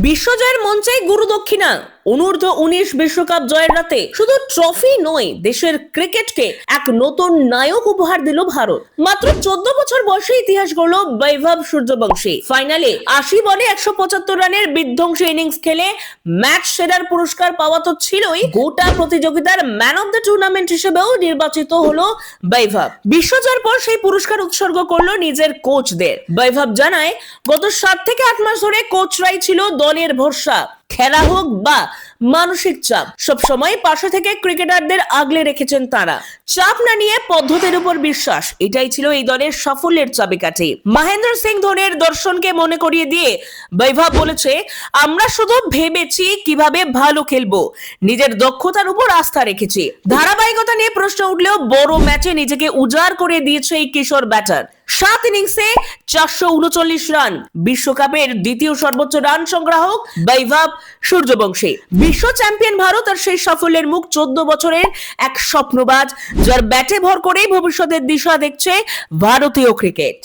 বিশ্বজয়ের মঞ্চে গুরু দক্ষিণা। অনূর্ধ্ব 19 বিশ্বকাপ জয়ের রাতে শুধু ট্রফি নয়, দেশের ক্রিকেটকে এক নতুন নায়ক উপহার দিল ভারত। মাত্র 14 বছর বয়সে ইতিহাস গড়ল বৈভব সূর্যবংশী। ফাইনালে 80 বলে 175 রানের বিধ্বংসী ইনিংস খেলে ম্যাচ সেরার পুরস্কার পাওয়া তো ছিলই, গোটা প্রতিযোগিতার ম্যান অফ দ্য টুর্নামেন্ট হিসেবেও নির্বাচিত হলো বৈভব। বিশ্বজয়ের পর সেই পুরস্কার উৎসর্গ করলো নিজের কোচদের। বৈভব জানায়, গত 7 থেকে 8 মাস ধরে কোচরাই ছিল দলের ভরসা। খেলা হোক বা মানসিক চাপ, সব সময় পাশে থেকে ক্রিকেটারদের আগলে রেখেছেন তারা। চাপ না নিয়ে পদ্ধতির উপর বিশ্বাস, এটাই ছিল এই দলের সাফল্যের চাবিকাঠি। মহেন্দ্র সিং ধোনির দর্শনকে মনে করিয়ে দিয়ে বৈভব বলেছে, আমরা শুধু ভেবেছি কিভাবে ভালো খেলবো, নিজের দক্ষতার উপর আস্থা রেখেছি। ধারাবাহিকতা নিয়ে প্রশ্ন উঠলেও বড় ম্যাচে নিজেকে উজাড় করে দিয়েছে এই কিশোর ব্যাটার। 7 ইনিংসে 439 রান, বিশ্বকাপের দ্বিতীয় সর্বোচ্চ রান সংগ্রাহক বৈভব সূর্যবংশী। বিশ্ব চ্যাম্পিয়ন ভারত আর সেই সাফল্যের মুখ 14 বছরের এক স্বপ্নবাজ, যার ব্যাটে ভর করেই ভবিষ্যতের দিশা দেখছে ভারতীয় ক্রিকেট।